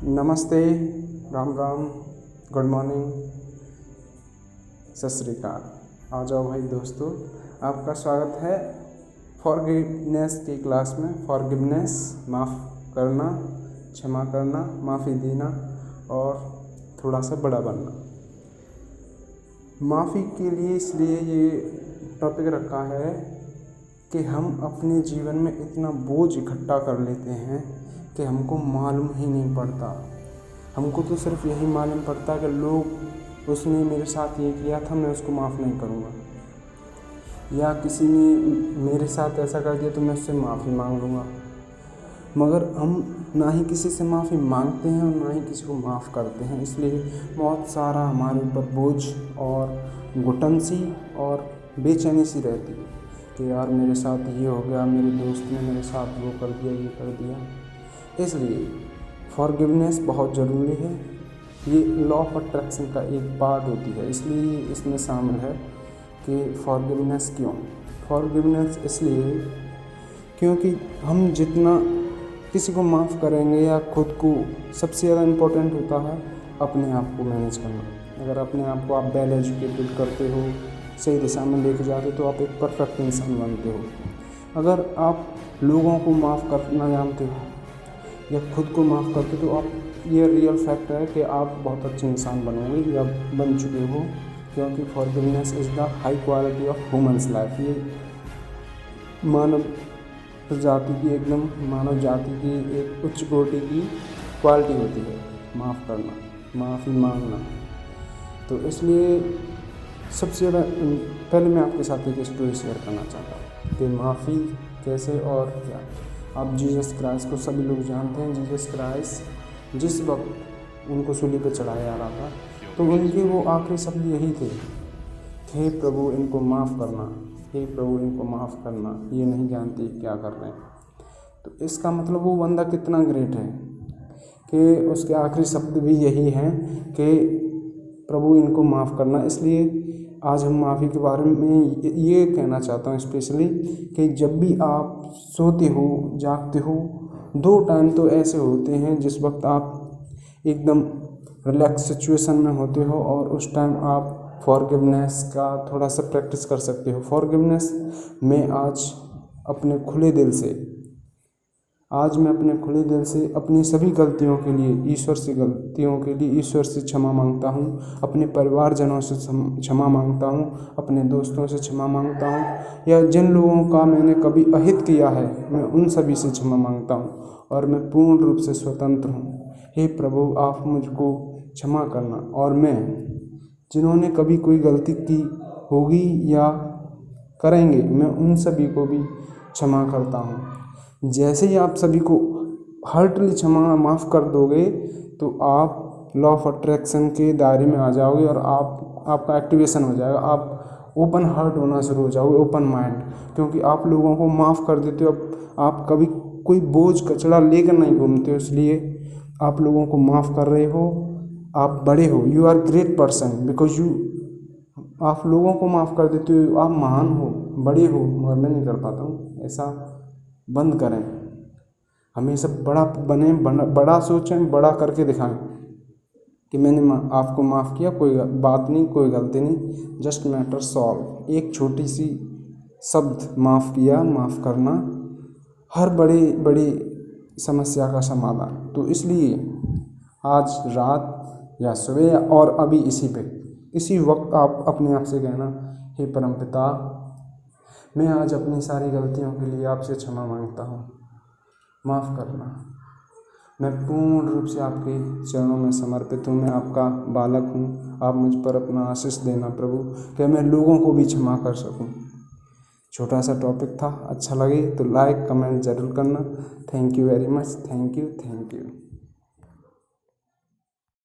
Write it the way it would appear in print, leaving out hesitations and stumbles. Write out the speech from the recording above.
नमस्ते, Ram Ram, good morning, सत श्री अकाल। आ जाओ भाई दोस्तों, आपका स्वागत है फॉरगिवनेस की क्लास में। फॉरगिवनेस माफ़ करना, क्षमा करना, माफ़ी देना और थोड़ा सा बड़ा बनना। माफ़ी के लिए इसलिए ये टॉपिक रखा है कि हम अपने जीवन में इतना बोझ इकट्ठा कर लेते हैं कि हमको मालूम ही नहीं पड़ता। हमको तो सिर्फ यही मालूम पड़ता कि लोग उसने मेरे साथ ये किया था, मैं उसको माफ़ नहीं करूँगा, या किसी ने मेरे साथ ऐसा कर दिया तो मैं उससे माफ़ी मांग लूँगा। मगर हम ना ही किसी से माफ़ी मांगते हैं और ना ही किसी को माफ़ करते हैं। इसलिए बहुत सारा हमारे ऊपर बोझ और घुटन सी और बेचैनी सी रहती है कि यार मेरे साथ ये हो गया, मेरे दोस्त ने मेरे साथ वो कर दिया, ये कर दिया। इसलिए फॉरगिवनेस बहुत ज़रूरी है। ये लॉ ऑफ अट्रैक्शन का एक पार्ट होती है, इसलिए इसमें शामिल है कि फॉरगिवनेस क्यों। फॉरगिवनेस इसलिए क्योंकि हम जितना किसी को माफ़ करेंगे या खुद को, सबसे ज़्यादा इम्पोर्टेंट होता है अपने आप को मैनेज करना। अगर अपने आप को आप वेल एजुकेटेड करते हो, सही दिशा में लेके जाते हो तो आप एक परफेक्ट इंसान बनते हो। अगर आप लोगों को माफ़ करना जानते हो या खुद को माफ़ करते तो आप, ये रियल फैक्ट है कि आप बहुत अच्छे इंसान बनोगे या बन चुके हो, क्योंकि forgiveness is the high quality of humans life. ये मानव जाति की, एकदम मानव जाति की एक उच्च कोटि की क्वालिटी होती है माफ़ करना, माफ़ी मांगना। तो इसलिए सबसे ज़्यादा पहले मैं आपके साथ एक स्टोरी शेयर करना चाहता हूँ कि माफ़ी कैसे और क्या। आप जीसस क्राइस्ट को सभी लोग जानते हैं। जीसस क्राइस्ट जिस वक्त उनको सूली पर चढ़ाया जा रहा था तो उनके वो आखिरी शब्द यही थे, हे प्रभु इनको माफ़ करना, हे प्रभु इनको माफ़ करना, ये नहीं जानते क्या कर रहे हैं। तो इसका मतलब वो बंदा कितना ग्रेट है कि उसके आखिरी शब्द भी यही हैं कि प्रभु इनको माफ़ करना। इसलिए आज हम माफ़ी के बारे में ये कहना चाहता हूँ स्पेशली कि जब भी आप सोते हो, जागते हो, 2 टाइम तो ऐसे होते हैं जिस वक्त आप एकदम रिलैक्स सिचुएशन में होते हो और उस टाइम आप फॉरगिवनेस का थोड़ा सा प्रैक्टिस कर सकते हो। फॉरगिवनेस में आज मैं अपने खुले दिल से अपनी सभी गलतियों के लिए ईश्वर से क्षमा मांगता हूँ। अपने परिवारजनों से क्षमा मांगता हूँ, अपने दोस्तों से क्षमा मांगता हूँ, या जिन लोगों का मैंने कभी अहित किया है मैं उन सभी से क्षमा मांगता हूँ और मैं पूर्ण रूप से स्वतंत्र हूँ। हे प्रभु आप मुझको क्षमा करना, और मैं जिन्होंने कभी कोई गलती की होगी या करेंगे मैं उन सभी को भी क्षमा करता हूँ। जैसे ही आप सभी को हार्टली माफ़ कर दोगे तो आप लॉ ऑफ अट्रैक्शन के दायरे में आ जाओगे और आपका एक्टिवेशन हो जाएगा। आप ओपन हार्ट होना शुरू हो जाओगे, ओपन माइंड, क्योंकि आप लोगों को माफ़ कर देते हो। अब आप कभी कोई बोझ कचड़ा लेकर नहीं घूमते हो, इसलिए आप लोगों को माफ़ कर रहे हो। आप बड़े हो, you are great person because आप लोगों को माफ़ कर देते हो, आप महान हो, बड़े हो। मगर मैं नहीं कर पाता हूँ। ऐसा बंद करें, हमेशा बड़ा बने, बड़ा सोचें, बड़ा करके दिखाएं कि मैंने आपको माफ़ किया, कोई बात नहीं, कोई गलती नहीं, जस्ट मैटर सॉल्व। एक छोटी सी शब्द माफ़ किया, माफ़ करना, हर बड़ी समस्या का समाधान। तो इसलिए आज रात या सुबह और अभी इसी वक्त आप अपने आप से कहना, हे परमपिता मैं आज अपनी सारी गलतियों के लिए आपसे क्षमा मांगता हूँ, माफ़ करना। मैं पूर्ण रूप से आपके चरणों में समर्पित हूँ। मैं आपका बालक हूँ। आप मुझ पर अपना आशीष देना प्रभु कि मैं लोगों को भी क्षमा कर सकूँ। छोटा सा टॉपिक था, अच्छा लगे तो लाइक कमेंट ज़रूर करना। Thank you very much. Thank you.